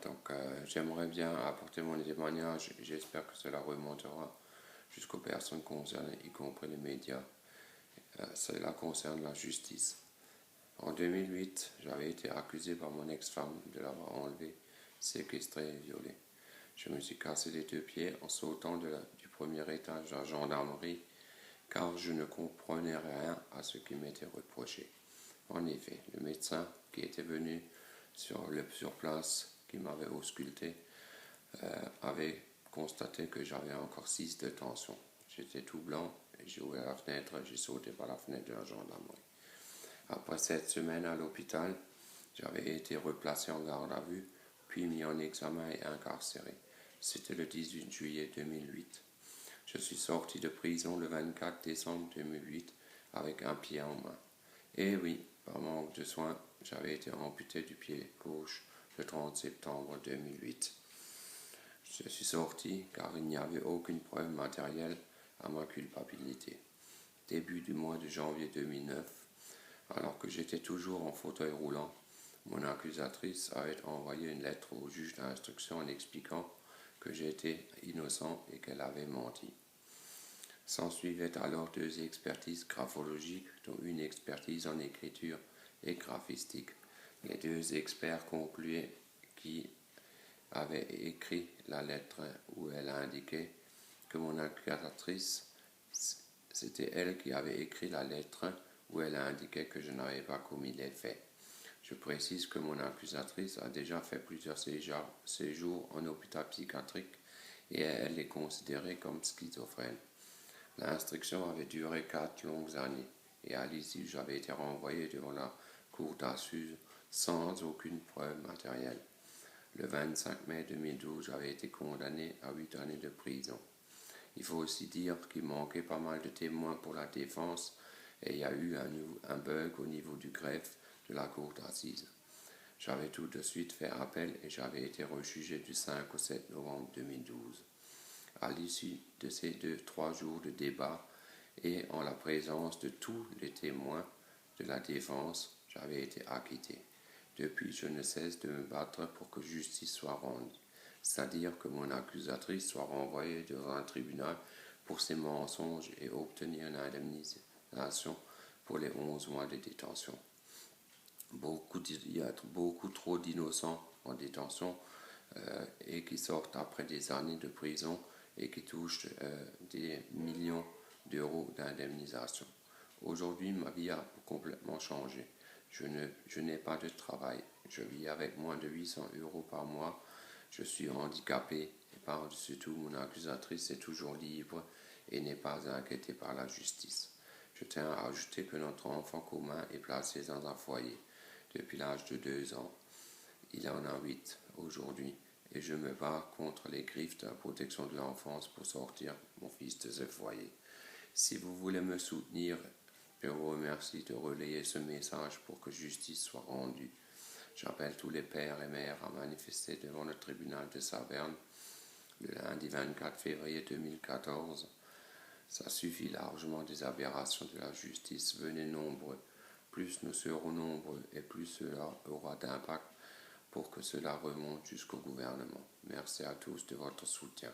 Donc j'aimerais bien apporter mon témoignage et j'espère que cela remontera jusqu'aux personnes concernées, y compris les médias. Cela concerne la justice. En 2008, j'avais été accusé par mon ex-femme de l'avoir enlevé, séquestré et violé. Je me suis cassé les deux pieds en sautant du premier étage de la gendarmerie car je ne comprenais rien à ce qui m'était reproché. En effet, le médecin qui était venu sur place, qui m'avait ausculté, avait constaté que j'avais encore 6 de tension. J'étais tout blanc, et j'ai ouvert la fenêtre, j'ai sauté par la fenêtre de la gendarmerie. Après 7 semaines à l'hôpital, j'avais été replacé en garde à vue, puis mis en examen et incarcéré. C'était le 18 juillet 2008. Je suis sorti de prison le 24 décembre 2008 avec un pied en main. Et oui, par manque de soins, j'avais été amputé du pied gauche le 30 septembre 2008. Je suis sorti car il n'y avait aucune preuve matérielle à ma culpabilité. Début du mois de janvier 2009, alors que j'étais toujours en fauteuil roulant, mon accusatrice avait envoyé une lettre au juge d'instruction en expliquant que j'étais innocent et qu'elle avait menti. S'ensuivaient alors 2 expertises graphologiques, dont une expertise en écriture et graphistique. Les 2 experts concluaient qui avait écrit la lettre où elle indiquait que mon accusatrice, c'était elle qui avait écrit la lettre où elle indiquait que je n'avais pas commis les faits. Je précise que mon accusatrice a déjà fait plusieurs séjours en hôpital psychiatrique et elle est considérée comme schizophrène. L'instruction avait duré 4 longues années et à l'issue, j'avais été renvoyé devant la cour d'assises sans aucune preuve matérielle. Le 25 mai 2012, j'avais été condamné à 8 années de prison. Il faut aussi dire qu'il manquait pas mal de témoins pour la défense et il y a eu un bug au niveau du greffe de la cour d'assises. J'avais tout de suite fait appel et j'avais été rejugé du 5 au 7 novembre 2012. À l'issue de ces 3 jours de débat et en la présence de tous les témoins de la défense, j'avais été acquitté. Depuis, je ne cesse de me battre pour que justice soit rendue, c'est-à-dire que mon accusatrice soit renvoyée devant un tribunal pour ses mensonges et obtenir une indemnisation pour les 11 mois de détention. Il y a beaucoup trop d'innocents en détention et qui sortent après des années de prison et qui touchent des millions d'euros d'indemnisation. Aujourd'hui, ma vie a complètement changé. Je n'ai pas de travail. Je vis avec moins de 800 euros par mois. Je suis handicapé et par-dessus tout, mon accusatrice est toujours libre et n'est pas inquiétée par la justice. Je tiens à ajouter que notre enfant commun est placé dans un foyer depuis l'âge de 2 ans. Il en a 8 aujourd'hui et je me bats contre les griffes de la protection de l'enfance pour sortir mon fils de ce foyer. Si vous voulez me soutenir, je vous remercie de relayer ce message pour que justice soit rendue. J'appelle tous les pères et mères à manifester devant le tribunal de Saverne le lundi 24 février 2014. Ça suffit largement des aberrations de la justice. Venez nombreux. Plus nous serons nombreux et plus cela aura d'impact pour que cela remonte jusqu'au gouvernement. Merci à tous de votre soutien.